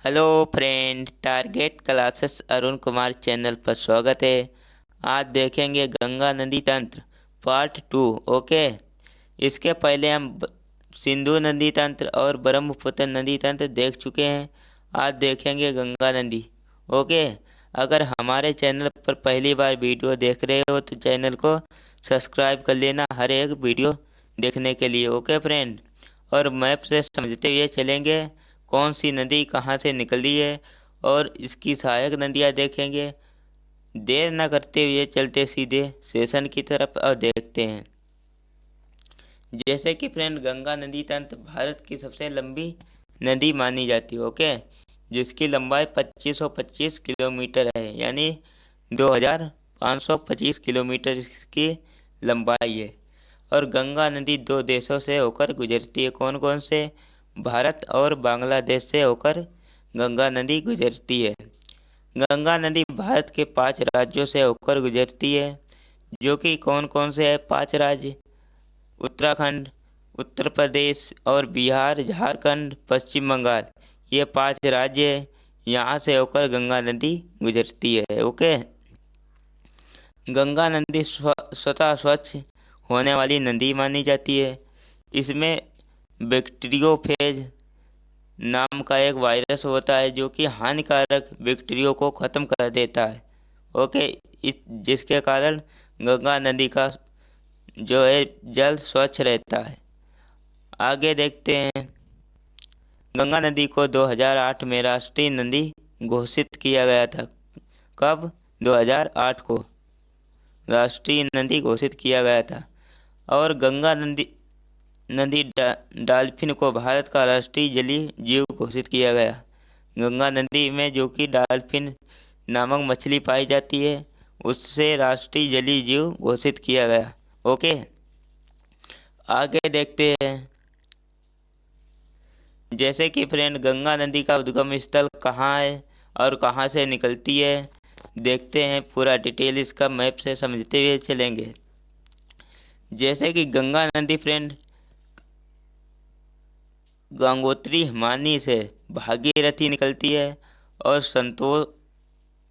Hello friend, target classes Arun Kumar channel पर स्वागत है। आज देखेंगे गंगा नदी तंत्र पार्ट 2। ओके। इसके पहले हम सिंधु नदी तंत्र और ब्रह्मपुत्र नदी तंत्र देख चुके हैं। आज देखेंगे गंगा नदी। ओके। अगर हमारे चैनल पर पहली बार वीडियो देख रहे हो तो चैनल को सब्सक्राइब कर लेना हर एक वीडियो देखने के लिए। Okay friend. और मैप से समझते हुए चलेंगे कौन सी नदी कहाँ से निकली है और इसकी सहायक नदियाँ देखेंगे। देर न करते हुए चलते सीधे सेशन की तरफ और देखते हैं। जैसे कि फ्रेंड, गंगा नदी तंत्र भारत की सबसे लंबी नदी मानी जाती है। ओके। जिसकी लंबाई 2525 किलोमीटर है, यानी 2525 किलोमीटर की लंबाई है। और गंगा नदी दो देशों से होकर गुजरती है। कौन कौन से? भारत और बांग्लादेश से होकर गंगा नदी गुजरती है। गंगा नदी भारत के 5 राज्यों से होकर गुजरती है, जो कि कौन कौन से है 5 राज्य? उत्तराखंड, उत्तर प्रदेश और बिहार, झारखंड, पश्चिम बंगाल। ये 5 राज्य है। यहाँ से होकर गंगा नदी गुजरती है। ओके। गंगा नदी स्वतः स्वच्छ होने वाली नदी मानी जाती है। इसमें बैक्टीरियोफेज नाम का एक वायरस होता है जो कि हानिकारक बैक्टीरियो को ख़त्म कर देता है। ओके। जिसके कारण गंगा नदी का जो है जल स्वच्छ रहता है। आगे देखते हैं। गंगा नदी को 2008 में राष्ट्रीय नदी घोषित किया गया था। कब? 2008 को राष्ट्रीय नदी घोषित किया गया था। और गंगा नदी नदी डॉल्फिन को भारत का राष्ट्रीय जलीय जीव घोषित किया गया। गंगा नदी में जो कि डॉल्फिन नामक मछली पाई जाती है, उससे राष्ट्रीय जलीय जीव घोषित किया गया। ओके। आगे देखते हैं। जैसे कि फ्रेंड, गंगा नदी का उद्गम स्थल कहाँ है और कहाँ से निकलती है, देखते हैं। पूरा डिटेल इसका मैप से समझते हुए चलेंगे। जैसे कि गंगा नदी फ्रेंड गंगोत्री हिमानी से भागीरथी निकलती है और संतोष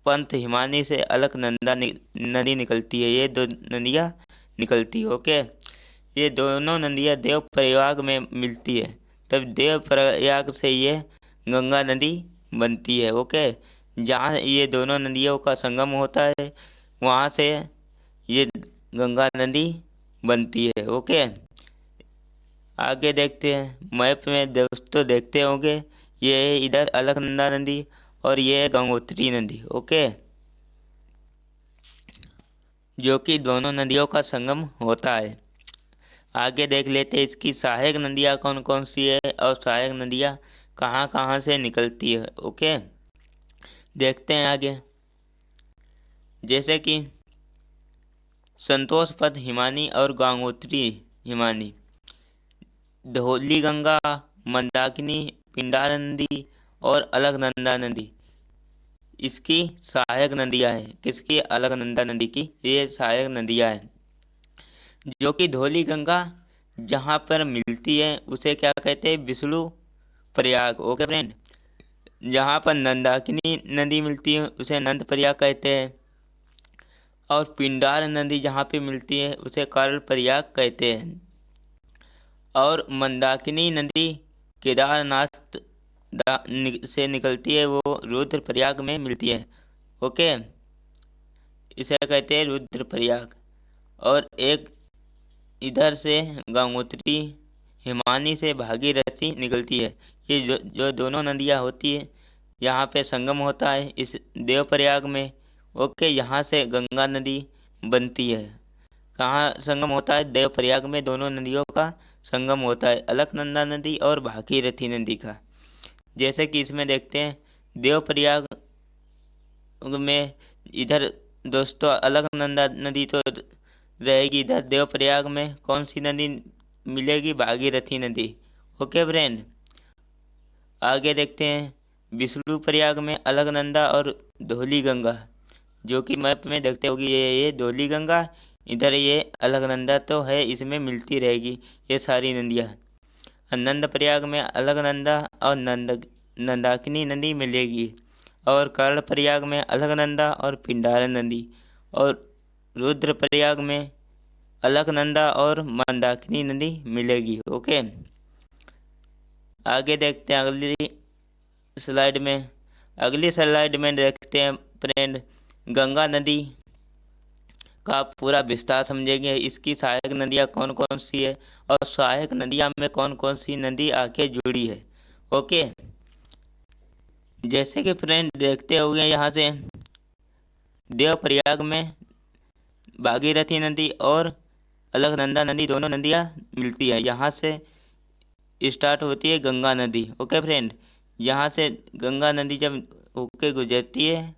पंथ हिमानी से अलकनंदा नदी निकलती है। ये दो नदियाँ निकलती है। ओके। ये दोनों नदियाँ देव प्रयाग में मिलती है, तब देव प्रयाग से ये गंगा नदी बनती है। ओके। जहाँ ये दोनों नदियों का संगम होता है, वहाँ से ये गंगा नदी बनती है। ओके। आगे देखते हैं। मैप में दोस्तों देखते होंगे, ये है इधर अलकनंदा नदी और ये है गंगोत्री नदी। ओके। जो कि दोनों नदियों का संगम होता है। आगे देख लेते हैं इसकी सहायक नदियाँ कौन कौन सी है और सहायक नदियाँ कहाँ कहाँ से निकलती है। ओके। देखते हैं आगे। जैसे कि संतोष पथ हिमानी और गंगोत्री हिमानी, धौली गंगा, मंदाकिनी, पिंडार नदी और अलकनंदा नदी इसकी सहायक नदियाँ हैं। किसकी? अलकनंदा नदी की ये सहायक नदियाँ हैं। जो कि धौली गंगा जहाँ पर मिलती है उसे क्या कहते हैं? विष्णु प्रयाग। Okay friend. जहाँ पर नंदाकिनी नदी मिलती है उसे नंद प्रयाग कहते हैं। और पिंडार नदी जहाँ पे मिलती है उसे कर्ल प्रयाग कहते हैं। और मंदाकिनी नदी केदारनाथ से निकलती है, वो रुद्रप्रयाग में मिलती है। ओके। इसे कहते हैं रुद्रप्रयाग। और एक इधर से गंगोत्री हिमानी से भागीरथी निकलती है। ये जो जो दोनों नदियाँ होती है, यहाँ पे संगम होता है इस देवप्रयाग में। ओके। यहाँ से गंगा नदी बनती है। कहाँ संगम होता है? देवप्रयाग में दोनों नदियों का संगम होता है, अलकनंदा नदी और भागीरथी नदी का। जैसे कि इसमें देखते हैं देवप्रयाग में, इधर दोस्तों अलकनंदा नदी तो रहेगी, इधर देवप्रयाग में कौन सी नदी मिलेगी? भागीरथी नदी। Okay friend. आगे देखते हैं। विष्णु प्रयाग में अलकनंदा और धौली गंगा, जो कि मैप में देखते होगी, ये धौली गंगा, इधर ये अलकनंदा तो है, इसमें मिलती रहेगी ये सारी नदियाँ। नंद प्रयाग में अलकनंदा और मंदाकिनी नदी मिलेगी। और कर्णप्रयाग में अलकनंदा और पिंडारन नदी, और रुद्रप्रयाग में अलकनंदा और मंदाकिनी नदी मिलेगी। ओके, आगे देखते हैं अगली स्लाइड में। अगली स्लाइड में देखते हैं फ्रेंड, गंगा नदी का पूरा विस्तार समझेंगे। इसकी सहायक नदियाँ कौन कौन सी है और सहायक नदियाँ में कौन कौन सी नदी आके जुड़ी है। ओके, जैसे कि फ्रेंड देखते होंगे यहाँ से देवप्रयाग में भागीरथी नदी और अलकनंदा नदी दोनों नदियाँ मिलती है। यहाँ से स्टार्ट होती है गंगा नदी। ओके फ्रेंड, यहाँ से गंगा नदी जब होके गुजरती है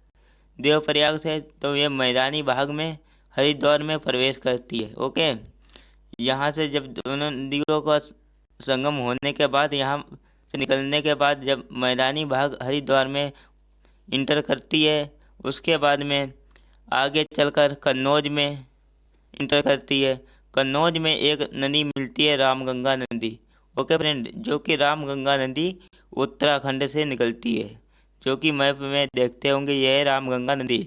देवप्रयाग से, तो ये मैदानी भाग में हरिद्वार में प्रवेश करती है। ओके, यहाँ से जब दोनों नदियों का संगम होने के बाद, यहाँ से निकलने के बाद जब मैदानी भाग हरिद्वार में इंटर करती है, उसके बाद में आगे चलकर कन्नौज में इंटर करती है। कन्नौज में एक नदी मिलती है रामगंगा नदी। ओके फ्रेंड, जो कि रामगंगा नदी उत्तराखंड से निकलती है, जो कि मैप में देखते होंगे यह है रामगंगा नदी,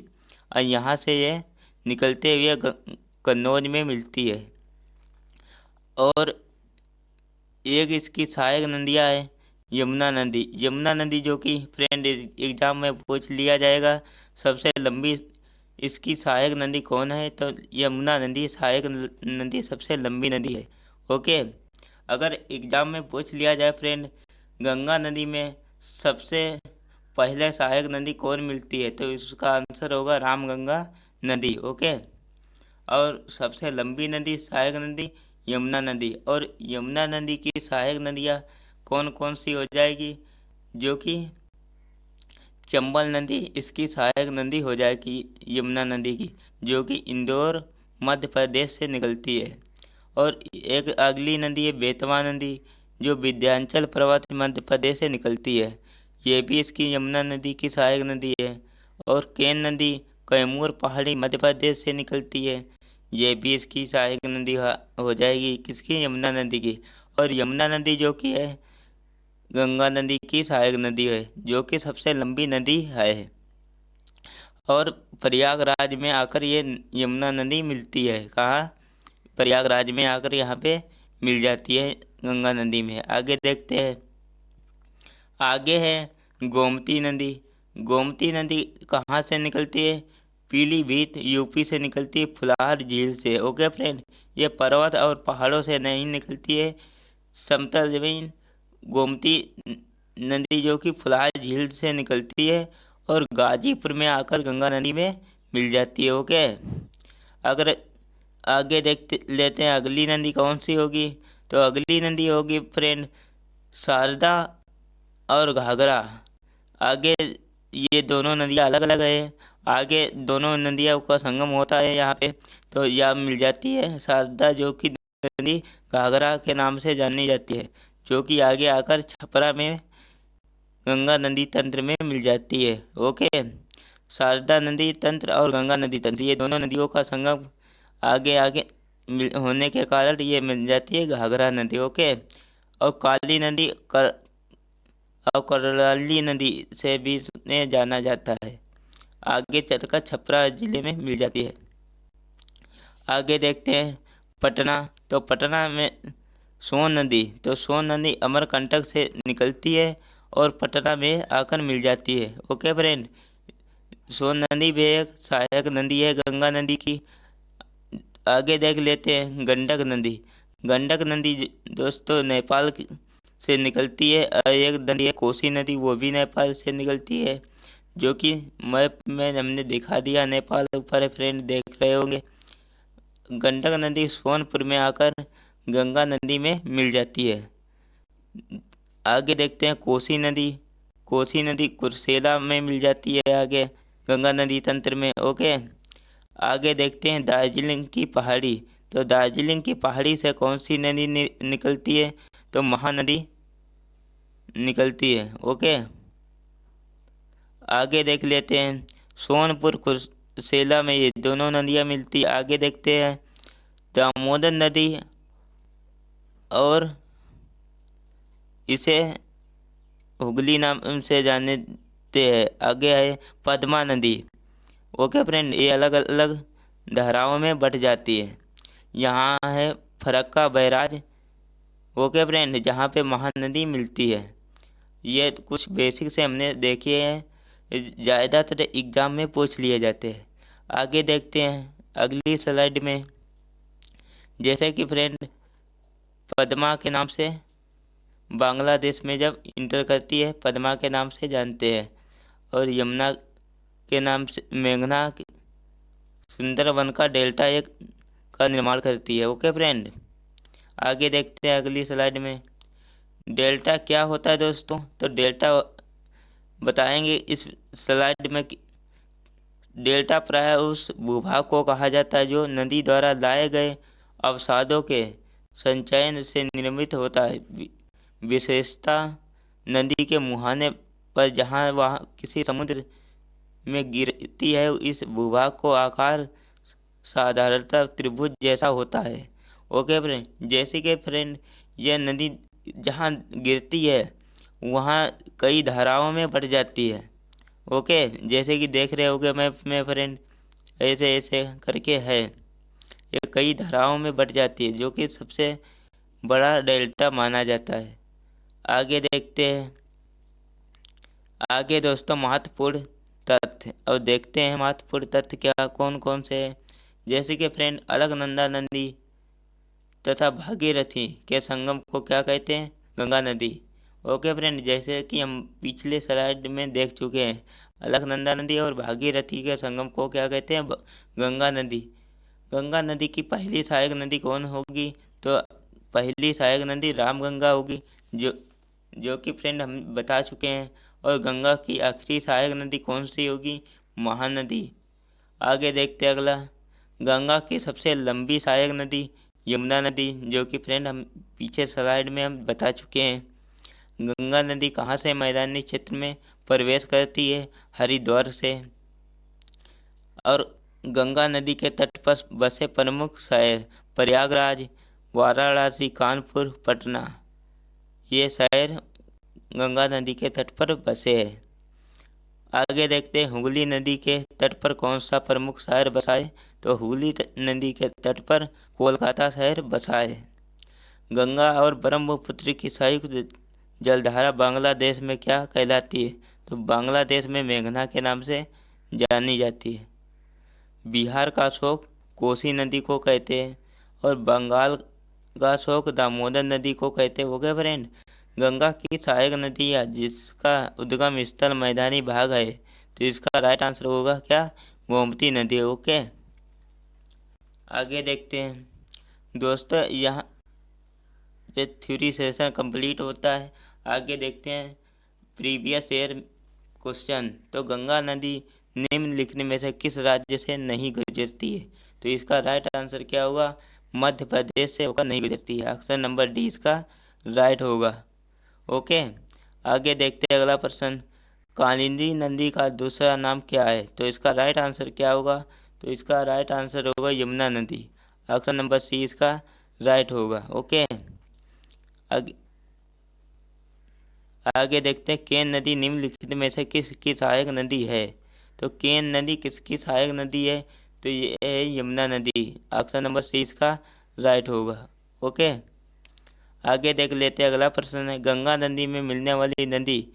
और यहाँ से ये निकलते हुए कन्नौज में मिलती है। और एक इसकी सहायक नदियाँ है यमुना नदी। यमुना नदी जो कि फ्रेंड एग्जाम में पूछ लिया जाएगा, सबसे लंबी इसकी सहायक नदी कौन है, तो यमुना नदी सहायक नदी सबसे लंबी नदी है। ओके, अगर एग्जाम में पूछ लिया जाए फ्रेंड गंगा नदी में सबसे पहले सहायक नदी कौन मिलती है, तो इसका आंसर होगा रामगंगा नदी। ओके, और सबसे लंबी नदी सहायक नदी यमुना नदी। और यमुना नदी की सहायक नदियाँ कौन कौन सी हो जाएगी, जो कि चंबल नदी इसकी सहायक नदी हो जाएगी यमुना नदी की, जो कि इंदौर मध्य प्रदेश से निकलती है। और एक अगली नदी है बेतवा नदी, जो विंध्याचल पर्वत मध्य प्रदेश से निकलती है, ये भी इसकी यमुना नदी की सहायक नदी है। और केन नदी कैमूर पहाड़ी मध्य प्रदेश से निकलती है, ये भी इसकी सहायक नदी हो जाएगी किसकी, यमुना नदी की। और यमुना नदी जो कि है गंगा नदी की सहायक नदी है, जो कि सबसे लंबी नदी है। और प्रयागराज में आकर ये यमुना नदी मिलती है, कहाँ, प्रयागराज में आकर यहाँ पे मिल जाती है गंगा नदी में। आगे देखते हैं, आगे है गोमती नदी। गोमती नदी कहाँ से निकलती है, पीलीभीत यूपी से निकलती है, फुलार झील से। ओके फ्रेंड, ये पर्वत और पहाड़ों से नहीं निकलती है, समतल जमीन गोमती नदी जो कि फुलार झील से निकलती है और गाजीपुर में आकर गंगा नदी में मिल जाती है। ओके, अगर आगे देखते लेते हैं अगली नदी कौन सी होगी, तो अगली नदी होगी फ्रेंड शारदा और घाघरा। आगे ये दोनों नदियाँ अलग अलग है, आगे दोनों नदियों का संगम होता है यहाँ पे, तो यह मिल जाती है शारदा, जो कि नदी घाघरा के नाम से जानी जाती है, जो कि आगे आकर छपरा में गंगा नदी तंत्र में मिल जाती है। ओके, शारदा नदी तंत्र और गंगा नदी तंत्र ये दोनों नदियों का संगम आगे आगे होने के कारण ये मिल जाती है घाघरा नदी। ओके, और काली नदी और करौली नदी से भी इन्हें जाना जाता है, आगे चलकर छपरा जिले में मिल जाती है। आगे देखते हैं पटना, तो पटना में सोन नदी, तो सोन नदी अमरकंटक से निकलती है और पटना में आकर मिल जाती है। ओके फ्रेंड, सोन नदी भी एक सहायक नदी है गंगा नदी की। आगे देख लेते हैं गंडक नदी। गंडक नदी दोस्तों नेपाल से निकलती है, और एक नदी है कोसी नदी, वो भी नेपाल से निकलती है, जो कि मैप में हमने दिखा दिया, नेपाल ऊपर है फ्रेंड, देख रहे होंगे। गंडक नदी सोनपुर में आकर गंगा नदी में मिल जाती है। आगे देखते हैं कोसी नदी। कोसी नदी कुर्सेला में मिल जाती है आगे गंगा नदी तंत्र में। ओके, आगे देखते हैं दार्जिलिंग की पहाड़ी, तो दार्जिलिंग की पहाड़ी से कौन सी नदी निकलती है, तो महानदी निकलती है। ओके, आगे देख लेते हैं सोनपुर कुर्सेला में ये दोनों नदियाँ मिलती है। आगे देखते हैं दामोदर नदी और इसे हुगली नाम से जानते हैं। आगे है पद्मा नदी। ओके फ्रेंड, ये अलग अलग धाराओं में बट जाती है। यहाँ है फरक्का बैराज। ओके फ्रेंड, जहाँ पे महानदी मिलती है। ये कुछ बेसिक से हमने देखे हैं, ज़्यादातर एग्जाम में पूछ लिए जाते हैं। आगे देखते हैं अगली स्लाइड में। जैसे कि फ्रेंड पद्मा के नाम से बांग्लादेश में जब इंटर करती है, पद्मा के नाम से जानते हैं। और यमुना के नाम से मेघना सुंदरवन का डेल्टा एक का निर्माण करती है। ओके फ्रेंड, आगे देखते हैं अगली स्लाइड में। डेल्टा क्या होता है दोस्तों? तो डेल्टा बताएंगे इस स्लाइड में कि डेल्टा प्राय उस भूभाग को कहा जाता है जो नदी द्वारा लाए गए अवसादों के संचयन से निर्मित होता है। विशेषता नदी के मुहाने पर जहाँ वहाँ किसी समुद्र में गिरती है, इस भूभाग को आकार साधारणतः त्रिभुज जैसा होता है। ओके फ्रेंड, जैसे कि फ्रेंड यह नदी जहाँ गिरती है वहाँ कई धाराओं में बढ़ जाती है। ओके, जैसे कि देख रहे होगे मैप में फ्रेंड, ऐसे ऐसे करके है, ये कई धाराओं में बढ़ जाती है, जो कि सबसे बड़ा डेल्टा माना जाता है। आगे देखते हैं। आगे दोस्तों महत्वपूर्ण तथ्य, और देखते हैं महत्वपूर्ण तथ्य क्या कौन कौन से हैं। जैसे कि फ्रेंड अलकनंदा नदी तथा भागीरथी के संगम को क्या कहते हैं? गंगा नदी। ओके फ्रेंड, जैसे कि हम पिछले स्लाइड में देख चुके हैं, अलकनंदा नदी और भागीरथी के संगम को क्या कहते हैं? गंगा नदी। गंगा नदी की पहली सहायक नदी कौन होगी? तो पहली सहायक नदी रामगंगा होगी, जो कि फ्रेंड हम बता चुके हैं। और गंगा की आखिरी सहायक नदी कौन सी होगी? महानदी। आगे देखते हैं अगला। गंगा की सबसे लंबी सहायक नदी यमुना नदी, जो कि फ्रेंड हम पीछे स्लाइड में हम बता चुके हैं। गंगा नदी कहाँ से मैदानी क्षेत्र में प्रवेश करती है? हरिद्वार से। और गंगा नदी के तट पर बसे प्रमुख शहर प्रयागराज, वाराणसी, कानपुर, पटना, ये शहर गंगा नदी के तट पर बसे हैं। आगे देखते हैं हुगली नदी के तट पर कौन सा प्रमुख शहर बसा है? तो हुगली नदी के तट पर कोलकाता शहर बसा है। गंगा और ब्रह्मपुत्र की संयुक्त जलधारा बांग्लादेश में क्या कहलाती है? तो बांग्लादेश में मेघना के नाम से जानी जाती है। बिहार का शोक कोसी नदी को कहते हैं, और बंगाल का शोक दामोदर नदी को कहते हैं। ओके फ्रेंड, गंगा की सहायक नदी है जिसका उद्गम स्थल मैदानी भाग है, तो इसका राइट आंसर होगा क्या? गोमती नदी। ओके, आगे देखते हैं दोस्तों, यहाँ पे थ्योरी सेशन कंप्लीट होता है। आगे देखते हैं प्रीवियस ईयर क्वेश्चन। तो गंगा नदी निम्नलिखित में से किस राज्य से नहीं गुजरती है? तो इसका राइट आंसर क्या होगा? मध्य प्रदेश से होकर नहीं गुजरती है। ऑप्शन नंबर डी इसका राइट होगा। ओके, आगे देखते हैं अगला प्रश्न। कालिंदी नदी का दूसरा नाम क्या है? तो इसका राइट आंसर क्या होगा? तो इसका राइट आंसर होगा यमुना नदी। ऑप्शन नंबर सी इसका राइट होगा। ओके, आगे आगे देखते हैं केन नदी निम्नलिखित में से किसकी सहायक नदी है? तो केन नदी किसकी सहायक नदी है? तो ये है यमुना नदी। ऑप्शन नंबर सी इसका राइट होगा। ओके, आगे देख लेते हैं अगला प्रश्न है। गंगा नदी में मिलने वाली नदी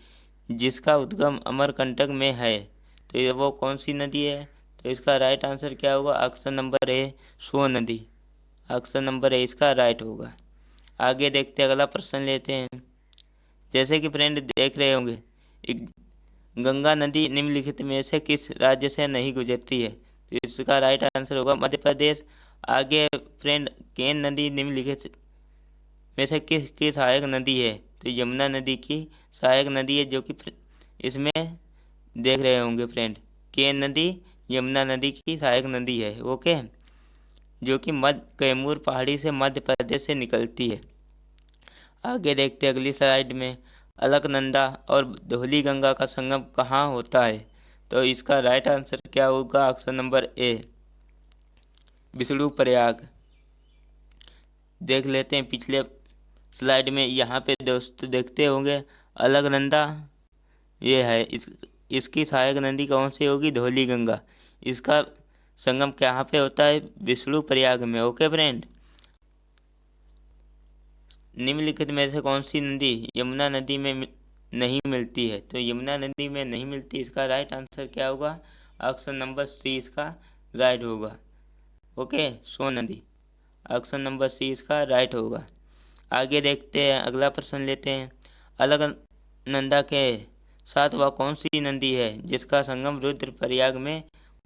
जिसका उद्गम अमरकंटक में है, तो ये वो कौन सी नदी है? तो इसका राइट आंसर क्या होगा? ऑप्शन नंबर ए सोन नदी। ऑप्शन नंबर ए इसका राइट होगा। आगे देखते हैं अगला प्रश्न लेते हैं। जैसे कि फ्रेंड देख रहे होंगे, गंगा नदी निम्नलिखित में से किस राज्य से नहीं गुजरती है? तो इसका राइट आंसर होगा मध्य प्रदेश। आगे फ्रेंड केन नदी निम्नलिखित में से किसकी सहायक नदी है? तो यमुना नदी की सहायक नदी है, जो कि इसमें देख रहे होंगे फ्रेंड, केन नदी यमुना नदी की सहायक नदी है। ओके, जो कि मध्य कैमूर पहाड़ी से मध्य प्रदेश से निकलती है। आगे देखते हैं अगली स्लाइड में। अलकनंदा और धौली गंगा का संगम कहाँ होता है? तो इसका राइट आंसर क्या होगा? ऑप्शन नंबर ए विष्णु प्रयाग। देख लेते हैं पिछले स्लाइड में। यहाँ पे दोस्त देखते होंगे अलकनंदा ये है। इसकी सहायक नदी कौन सी होगी? धौली गंगा। इसका संगम कहाँ पे होता है? विष्णु प्रयाग में। Okay friend. निम्नलिखित में से कौन सी नदी यमुना नदी में नहीं मिलती है? तो यमुना नदी में नहीं मिलती, इसका राइट आंसर क्या होगा? ऑप्शन नंबर सी इसका राइट होगा। ओके, सोन नदी। ऑप्शन नंबर सी इसका राइट होगा। आगे देखते हैं, अगला प्रश्न लेते हैं। अलकनंदा के साथ वह कौन सी नदी है जिसका संगम रुद्रप्रयाग में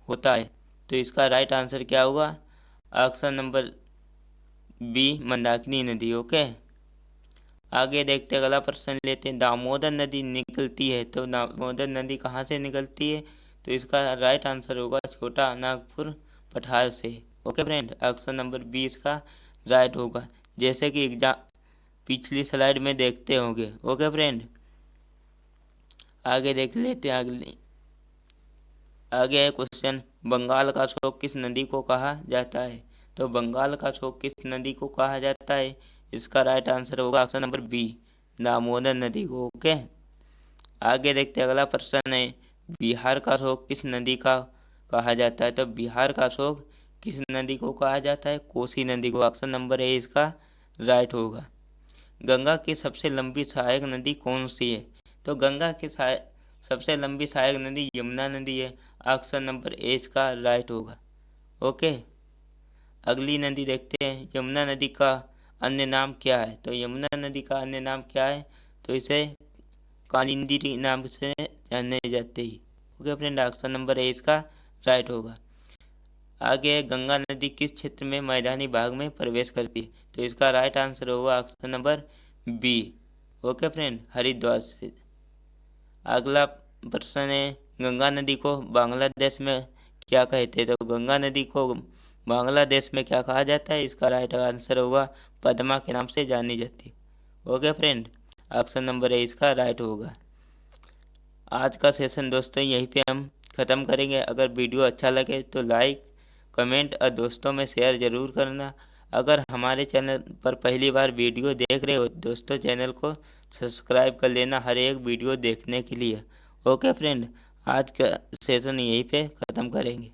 होता है? तो इसका राइट आंसर क्या होगा? ऑप्शन नंबर बी, मंदाकिनी नदी। ओके, आगे देखते हैं, अगला प्रश्न लेते हैं। दामोदर नदी निकलती है, तो दामोदर नदी कहाँ से निकलती है? तो इसका राइट आंसर होगा छोटा नागपुर पठार से। Okay friend, option number B इसका राइट होगा, जैसे कि एग्जाम पिछली स्लाइड में देखते होंगे। ओके फ्रेंड, आगे देख लेते हैं। आगे है क्वेश्चन, बंगाल का शोक किस नदी को कहा जाता है? तो बंगाल का शोक किस नदी को कहा जाता है? इसका राइट आंसर होगा ऑप्शन नंबर बी, दामोदर नदी को। ओके, आगे देखते हैं, अगला प्रश्न है, बिहार का शोक किस नदी का कहा जाता है? तो बिहार का शोक किस नदी को कहा जाता है? कोसी नदी को। ऑप्शन नंबर ए इसका राइट होगा। गंगा की सबसे लंबी सहायक नदी कौन सी है? तो गंगा की सबसे लंबी सहायक नदी यमुना नदी है। ऑप्शन नंबर ए इसका राइट होगा। ओके, अगली नदी देखते हैं, यमुना नदी का अन्य नाम क्या है? तो यमुना नदी का अन्य नाम क्या है? तो इसे कालिंदी नाम से जाने जाते ही। Okay friend, option number A इसका राइट होगा। आगे, गंगा नदी किस क्षेत्र में मैदानी भाग में प्रवेश करती है? तो इसका राइट आंसर होगा option number B. Okay friend, Haridwar से। अगला प्रश्न है, गंगा नदी को बांग्लादेश में क्या कहते हैं? तो गंगा नदी को बांग्लादेश में क्या कहा जाता है? इसका राइट आंसर होगा पद्मा के नाम से जानी जाती है। Okay friend, option number A इसका राइट होगा। आज का सेशन दोस्तों यहीं पे हम ख़त्म करेंगे। अगर वीडियो अच्छा लगे तो लाइक, कमेंट और दोस्तों में शेयर ज़रूर करना। अगर हमारे चैनल पर पहली बार वीडियो देख रहे हो दोस्तों, चैनल को सब्सक्राइब कर लेना हर एक वीडियो देखने के लिए। ओके फ्रेंड, आज का सेशन यहीं पे ख़त्म करेंगे।